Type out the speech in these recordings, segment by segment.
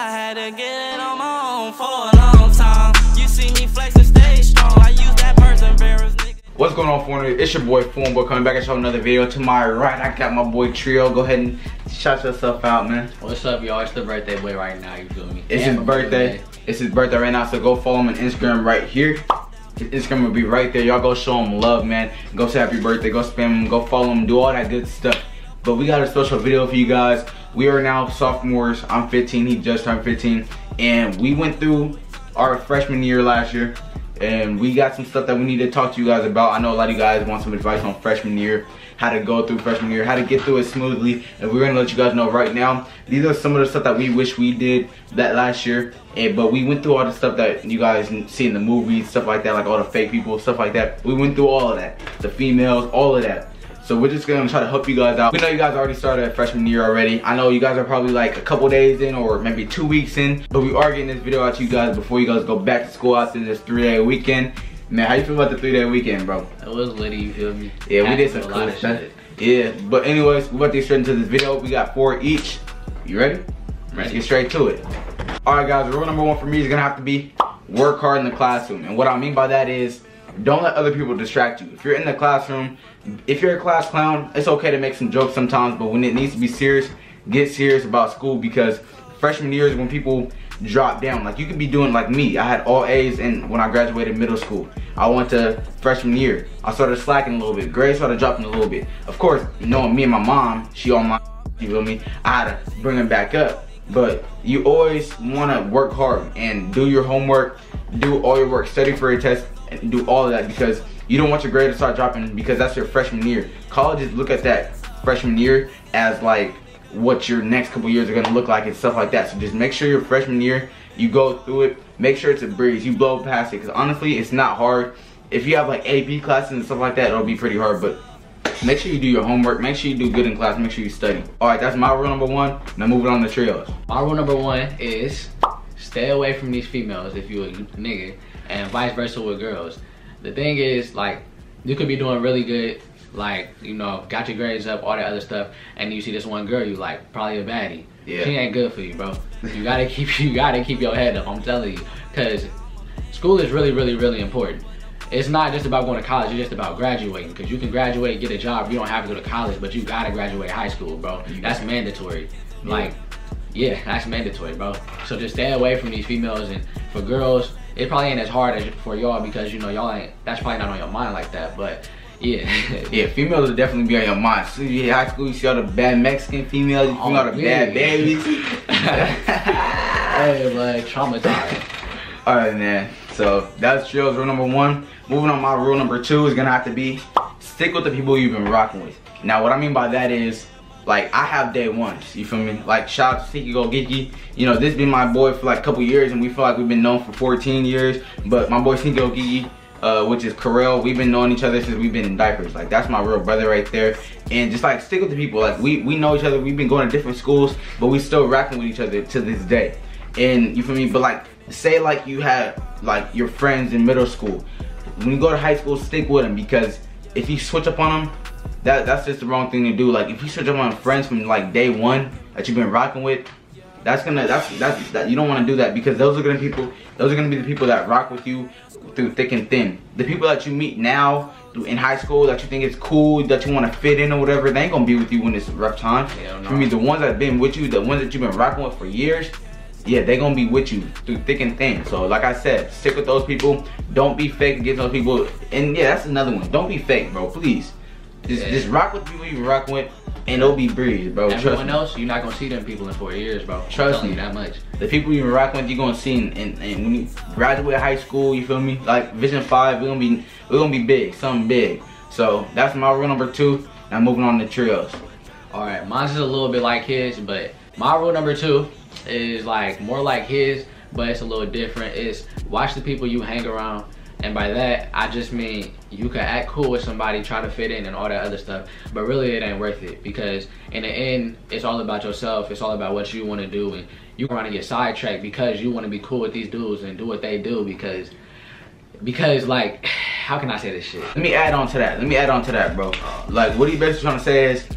I had to get it on my own for a long time. You see me flex and stay strong. I use that perseverance, nigga. What's going on, Foreigner? It's your boy Foreigner coming back and show another video. To my right, I got my boy Trio. Go ahead and shout yourself out, man. What's up, y'all? It's the birthday boy right now, you feel me? It's his birthday. It's his birthday right now, so go follow him on Instagram right here. His Instagram will be right there. Y'all go show him love, man. Go say happy birthday, go spam him, go follow him, do all that good stuff. But we got a special video for you guys. We are now sophomores. I'm 15, he just turned 15. And we went through our freshman year last year. And we got some stuff that we need to talk to you guys about. I know a lot of you guys want some advice on freshman year, how to go through freshman year, how to get through it smoothly. And we're gonna let you guys know right now. These are some of the stuff that we wish we did that last year. But we went through all the stuff that you guys see in the movies, stuff like that, like all the fake people, stuff like that. We went through all of that. The females, all of that. So we're just gonna try to help you guys out. We know you guys already started at freshman year already. I know you guys are probably like a couple days in or maybe 2 weeks in, but we are getting this video out to you guys before you guys go back to school after this 3-day weekend. Man, how you feel about the 3-day weekend, bro? It was litty, you feel me? Yeah, we did some cool stuff. Yeah, but anyways, we're about to get straight into this video. We got 4 each. You ready? Let's get straight to it. Alright guys, rule number 1 for me is gonna have to be work hard in the classroom. And what I mean by that is, don't let other people distract you. If you're in the classroom, if you're a class clown, it's okay to make some jokes sometimes, but when it needs to be serious, get serious about school, because freshman year is when people drop down. Like, you could be doing like me. I had all A's and when I graduated middle school. I went to freshman year, I started slacking a little bit. Grades started dropping a little bit. Of course, knowing me and my mom, she on my, you feel me? I had to bring it back up. But you always want to work hard and do your homework, do all your work, study for your test, and do all of that, because you don't want your grade to start dropping, because that's your freshman year. Colleges look at that freshman year as like what your next couple years are going to look like and stuff like that. So just make sure your freshman year, you go through it, make sure it's a breeze, you blow past it, because honestly it's not hard. If you have like AP classes and stuff like that, it'll be pretty hard, but make sure you do your homework, make sure you do good in class, make sure you study. Alright, that's my rule number 1. Now moving on to Trios. My rule number 1 is stay away from these females if you a nigga, and vice versa with girls. The thing is, like, you could be doing really good, like, you know, got your grades up, all that other stuff, and you see this one girl you like, probably a baddie. Yeah. She ain't good for you, bro. You gotta keep your head up, I'm telling you, because school is really, really, really important. It's not just about going to college, it's just about graduating, because you can graduate, get a job, you don't have to go to college, but you gotta graduate high school, bro. That's mandatory. Like, yeah, that's mandatory, bro. So just stay away from these females. And for girls, it probably ain't as hard as for y'all, because you know y'all ain't, that's probably not on your mind like that, but yeah. Yeah, females will definitely be on your mind. So you hit high school, you see all the bad Mexican females, you see all the bad babies. Hey, like, traumatized. Alright, man, so that's Trio's rule number 1. Moving on, my rule number 2 is gonna have to be stick with the people you've been rocking with. Now what I mean by that is, like, I have day ones, you feel me? Like, shout out to Tiki Go Geeky. You know, this been my boy for like a couple years, and we feel like we've been known for 14 years. But my boy Tiki Go Geeky, which is Karel, we've been knowing each other since we've been in diapers. Like, that's my real brother right there. And just like, stick with the people. Like, we know each other, we've been going to different schools, but we still rocking with each other to this day. And you feel me? But like, say like you had like your friends in middle school. When you go to high school, stick with them, because if you switch up on them, that's just the wrong thing to do. Like, if you switch up on friends from like day 1 that you've been rocking with, that's you don't want to do that, because those are gonna be the people that rock with you through thick and thin. The people that you meet now in high school that you think is cool, that you want to fit in or whatever, they ain't gonna be with you when it's a rough time. For me, the ones that have been with you, the ones that you've been rocking with for years, yeah, they gonna be with you through thick and thin. So like I said, stick with those people. Don't be fake against those people. And yeah, that's another one. Don't be fake, bro, please. Just rock with people you're rocking with, and it'll be breeze, bro. Everyone else, you're not gonna see them people in 4 years, bro. Trust me, that much. The people you're rocking with, you're gonna see, and when you graduate high school, you feel me? Like Vision 5, we're gonna be big, something big. So that's my rule number 2. Now moving on to Trios. All right, mine's just a little bit like his, but my rule number 2 is like more like his, but it's a little different. Is watch the people you hang around. And by that, I just mean you can act cool with somebody, try to fit in and all that other stuff, but really it ain't worth it, because in the end, it's all about yourself. It's all about what you want to do, and you want to get sidetracked because you want to be cool with these dudes and do what they do, because like, how can I say this shit? Let me add on to that, bro. Like, what he basically trying to say is,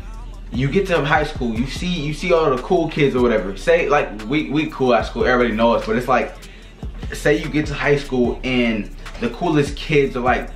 you get to high school, you see all the cool kids or whatever. Say like we cool at school, everybody knows us, but it's like, say you get to high school and the coolest kids are like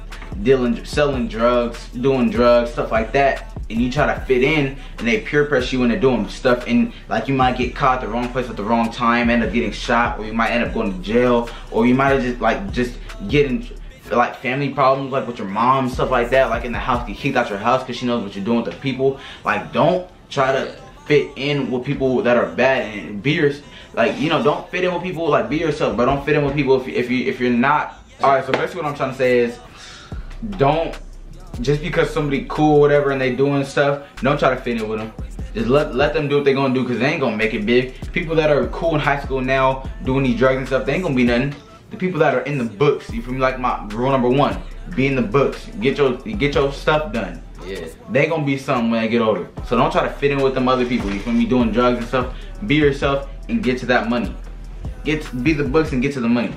selling drugs, doing drugs, stuff like that, and you try to fit in and they peer pressure you into doing stuff, and like you might get caught at the wrong place at the wrong time, end up getting shot, or you might end up going to jail, or you might have just getting like family problems, like with your mom, stuff like that, like in the house, get kicked out your house because she knows what you're doing with the people. Like, don't try to fit in with people that are bad, and be your, like, you know, don't fit in with people, like, be yourself, but don't fit in with people if you're not. All right, so basically what I'm trying to say is, don't, just because somebody cool or whatever and they doing stuff, don't try to fit in with them. Just let them do what they're gonna do, because they ain't gonna make it big. People that are cool in high school now doing these drugs and stuff, they ain't gonna be nothing. The people that are in the books, you feel me, like my rule number 1, be in the books, get your stuff done. Yeah, they gonna be something when they get older. So don't try to fit in with them other people, you feel me, doing drugs and stuff. Be yourself and get to that money. Be the books and get to the money.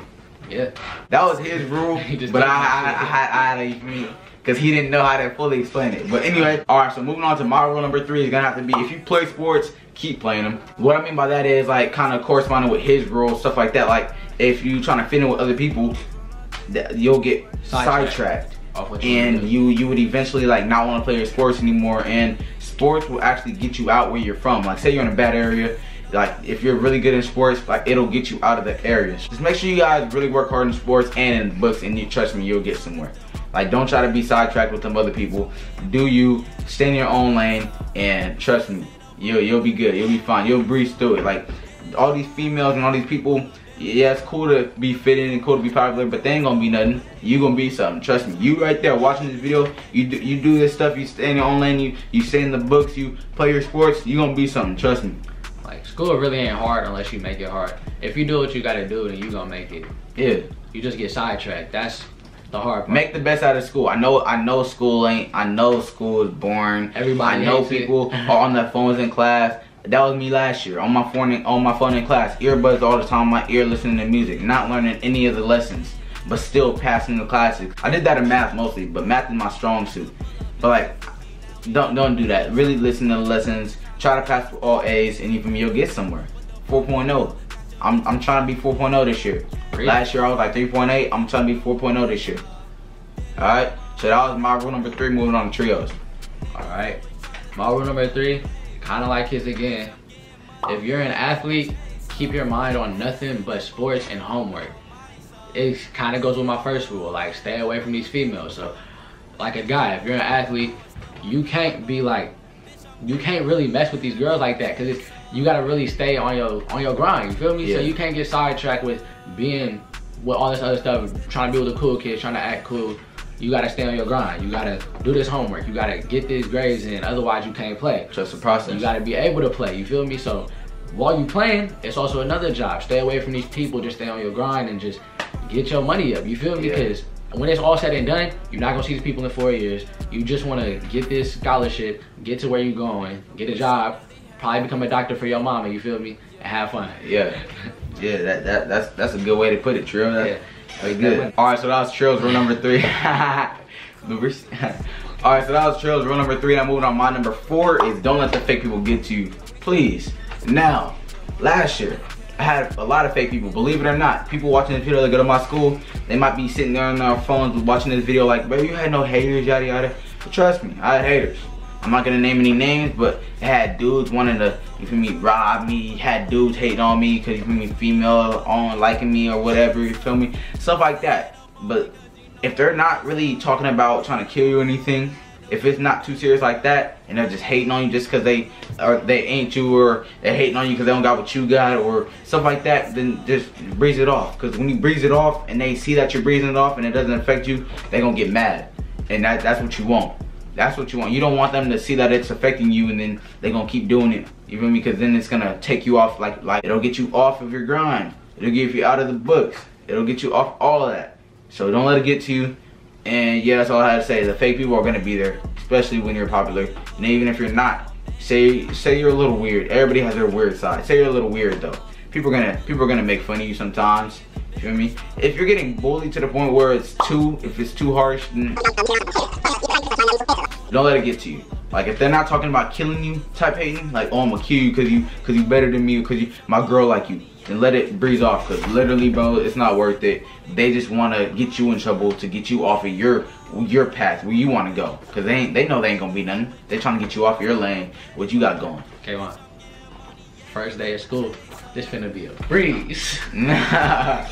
Yeah, that was his rule, but I had to, you feel me, because he didn't know how to fully explain it. But anyway, all right, so moving on to my rule number 3 is gonna have to be, if you play sports, keep playing them. What I mean by that is, like, kind of corresponding with his rules, stuff like that. Like, if you trying to fit in with other people, you'll get sidetracked, and you would eventually like not want to play your sports anymore, and sports will actually get you out where you're from. Like, say you're in a bad area, like if you're really good in sports, like it'll get you out of the areas. Just make sure you guys really work hard in sports and in books, and trust me, you'll get somewhere. Like, don't try to be sidetracked with them other people. Do you, stay in your own lane, and trust me, you'll be good, you'll be fine, you'll breeze through it. Like, all these females and all these people, yeah, it's cool to be fitting and cool to be popular, but they ain't gonna be nothing. You gonna be something, trust me. You right there watching this video, you do this stuff, you stay in your own lane, you stay in the books, you play your sports, you gonna be something, trust me. Like, school really ain't hard unless you make it hard. If you do what you gotta do, then you gonna make it. Yeah. You just get sidetracked, that's the hard part. Make the best out of school. I know school is boring. Everybody, I know people are on their phones in class. That was me last year, on my phone in class, earbuds all the time, my ear listening to music, not learning any of the lessons, but still passing the classes. I did that in math mostly, but math is my strong suit. But like, don't do that. Really listen to the lessons, try to pass with all A's, and even you'll get somewhere. 4.0. I'm trying to be 4.0 this year. Really? Last year I was like 3.8. I'm trying to be 4.0 this year. Alright, so that was my rule number 3, moving on to trios. Alright, my rule number 3, kind of like his again. If you're an athlete, keep your mind on nothing but sports and homework. It kind of goes with my first rule, like stay away from these females. So like a guy, if you're an athlete, you can't really mess with these girls like that, because you gotta really stay on your grind, you feel me? Yeah. So you can't get sidetracked with being with all this other stuff, trying to be with the cool kids, trying to act cool. You gotta stay on your grind. You gotta do this homework. You gotta get these grades in, otherwise you can't play. Trust the process. You gotta be able to play, you feel me? So while you playing, it's also another job. Stay away from these people, just stay on your grind and just get your money up, you feel me? Because when it's all said and done, you're not gonna see these people in 4 years. You just wanna get this scholarship, get to where you're going, get a job, probably become a doctor for your mama, you feel me? And have fun. Yeah. Yeah, that's a good way to put it, Trill. That's good. Alright, so that was Trill's rule number 3. Alright, so that was Trill's rule number 3. Now moving on, my number 4 is don't let the fake people get to you. Please. Now, last year, I had a lot of fake people, believe it or not. People watching this video that go to my school, they might be sitting there on their phones watching this video like, bro, you had no haters, yada yada. But trust me, I had haters. I'm not gonna name any names, but it had dudes wanting to, you feel me, rob me, had dudes hating on me because, you feel me, female on liking me or whatever, you feel me, stuff like that. But if they're not really talking about trying to kill you or anything, if it's not too serious like that, and they're just hating on you just because they ain't you, or they're hating on you because they don't got what you got, or stuff like that, then just breeze it off. Because when you breeze it off and they see that you're breezing it off and it doesn't affect you, they're gonna get mad. And that's what you want. That's what you want. You don't want them to see that it's affecting you and then they're gonna keep doing it. You feel me? Because then it's gonna take you off, like it'll get you off of your grind. It'll get you out of the books. It'll get you off all of that. So don't let it get to you. And yeah, that's all I had to say. The fake people are gonna be there, especially when you're popular. And even if you're not, say you're a little weird. Everybody has their weird side. Say you're a little weird though. People are gonna make fun of you sometimes. You feel me? If you're getting bullied to the point where if it's too harsh, then don't let it get to you. Like if they're not talking about killing you type hating, like, oh, I'm gonna kill you because you better than me, or because you my girl like you, then let it breeze off. Because literally, bro, it's not worth it. They just want to get you in trouble to get you off of your path where you want to go. Because they know they ain't gonna be nothing. They trying to get you off your lane, what you got going. Okay, on. First day of school, this finna be a breeze. Nah,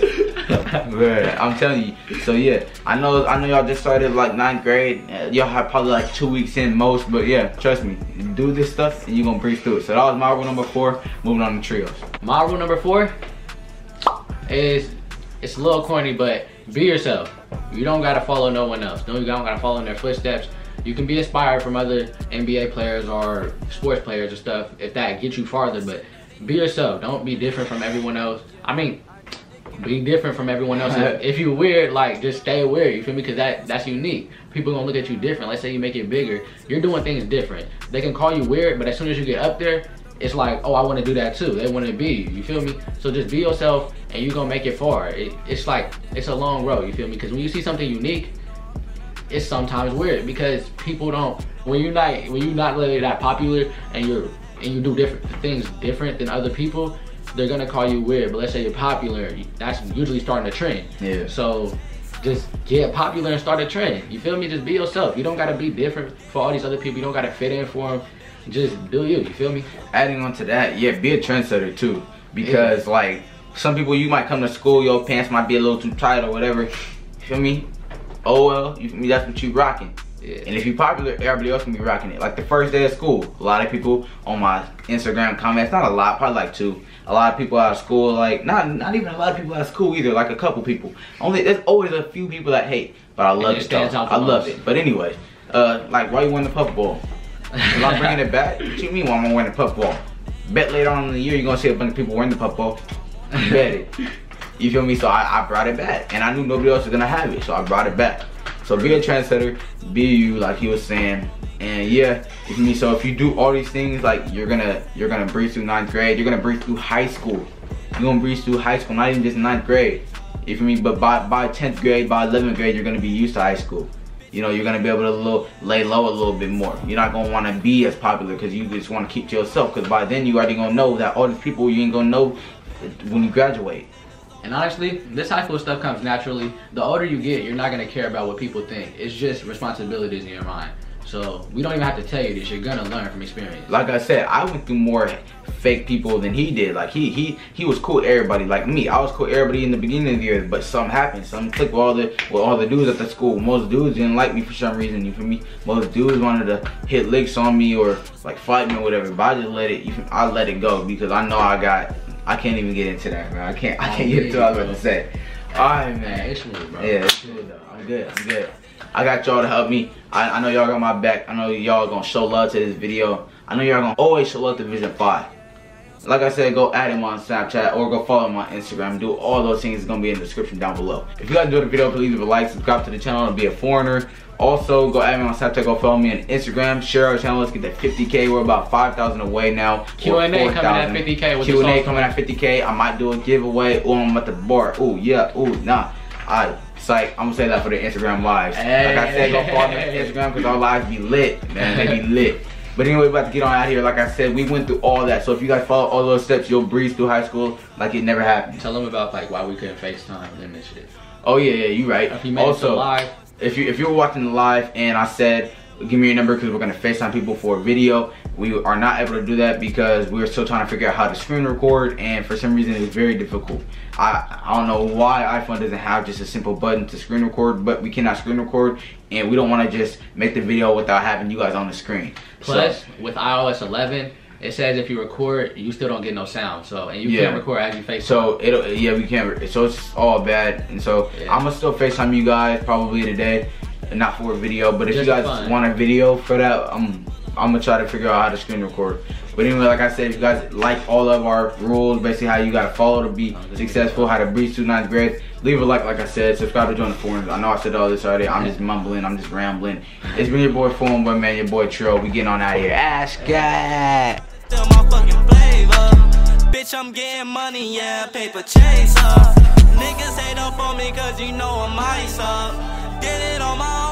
man, I'm telling you. So yeah, I know y'all just started like 9th grade. Y'all have probably like 2 weeks in most, but yeah, trust me, do this stuff and you're gonna breeze through it. So that was my rule number 4. Moving on to trios. My rule number 4 is, it's a little corny, but be yourself. You don't gotta follow no one else. No, you don't gotta follow in their footsteps. You can be inspired from other NBA players or sports players or stuff if that gets you farther, but be yourself. Don't be different from everyone else. I mean, be different from everyone else. If you weird, like, just stay weird, you feel me? Because that's unique. People gonna look at you different. Let's say you make it bigger. You're doing things different. They can call you weird, but as soon as you get up there, it's like, oh, I want to do that too. They want to be you feel me? So just be yourself and you're gonna make it far. It's like, it's a long road, you feel me? Because when you see something unique, it's sometimes weird because people don't, when you're not really that popular and you do different things different than other people, they're gonna call you weird. But let's say you're popular, that's usually starting a trend. Yeah. So just get popular and start a trend. You feel me? Just be yourself. You don't gotta be different for all these other people. You don't gotta fit in for them. Just do you feel me? Adding on to that, yeah, be a trendsetter too. Because like some people, you might come to school, your pants might be a little too tight or whatever. You feel me? Oh well, you feel me? That's what you rocking. Yeah. And if you're popular, everybody else can be rocking it. Like the first day of school, a lot of people on my Instagram comments, not a lot, probably like 2. A lot of people out of school, like not even a lot of people out of school either, like a couple people. Only there's always a few people that hate, but I love it though. I love it. But anyways, like why you win the puff ball? If I'm bringing it back, what you mean why I'm gonna win the puff ball? Bet later on in the year you're gonna see a bunch of people wearing the puff ball. Bet it. You feel me? So I brought it back, and I knew nobody else was gonna have it, so I brought it back. So be a trendsetter, be you, like he was saying, and yeah, you feel me? So if you do all these things, like you're gonna breeze through 9th grade, you're gonna breeze through high school. You're gonna breeze through high school, not even just 9th grade. You feel me? But by 10th grade, by 11th grade, you're gonna be used to high school. You know, you're gonna be able to lay low a little bit more. You're not gonna want to be as popular because you just want to keep to yourself. Because by then you already gonna know that all these people you ain't gonna know when you graduate. And honestly, this high school stuff comes naturally. The older you get, you're not gonna care about what people think. It's just responsibilities in your mind. So we don't even have to tell you this. You're gonna learn from experience. Like I said, I went through more fake people than he did. Like he was cool with everybody. Like me, I was cool with everybody in the beginning of the year, but something happened. Something clicked with all the dudes at the school. Most dudes didn't like me for some reason. You feel me? Most dudes wanted to hit licks on me or like fight me or whatever. But I just let it go because I know I can't even get into that, man. I can't get into what I was about to say. Alright, man. It's smooth, bro. Yeah, it's smooth though. I'm good. I got y'all to help me. I know y'all got my back. I know y'all gonna show love to this video. I know y'all gonna always show love to Vision 5. Like I said, go add him on Snapchat or go follow him on Instagram. Do all those things. It's gonna be in the description down below. If you guys enjoyed the video, please leave a like, subscribe to the channel, and be a foreigner. Also, go add me on Snapchat, go follow me on Instagram, share our channel, let's get that 50K. We're about 5,000 away now. Q&A coming at 50K. Q&A coming at 50K. I might do a giveaway. Oh, I'm at the bar. Oh, yeah. Oh, nah. Psych. I'm gonna say that for the Instagram lives. Hey. Like I said, go follow me on Instagram because our lives be lit, man. They be lit. But anyway, we're about to get on out here. Like I said, we went through all that. So if you guys follow all those steps, you'll breeze through high school like it never happened. Tell them about like why we couldn't FaceTime and this shit. Oh yeah, you right. If you made it live. If you're watching the live and I said, give me your number because we're gonna FaceTime people for a video, we are not able to do that because we're still trying to figure out how to screen record, and for some reason it's very difficult. I don't know why iPhone doesn't have just a simple button to screen record, but we cannot screen record, and we don't want to just make the video without having you guys on the screen. Plus, with iOS 11, it says if you record, you still don't get no sound. So, and you can't record as you FaceTime. So we can't. So it's all bad. And so I'm gonna still FaceTime you guys probably today, not for a video. But if you guys want a video for that, I'm gonna try to figure out how to screen record. But anyway, like I said, if you guys like all of our rules, basically how you gotta follow to be successful, how to breeze through 9th grade, leave a like I said, subscribe to join the forums. I know I said all this already. I'm just mumbling, I'm just rambling. It's been your boy Forum Boy, man, your boy Trill. We getting on out of here. Ash God. Still my fucking flavor. Bitch, I'm getting money, yeah, paper chaser. Niggas hate up on me cause you know I'm ice up. Did it on my own.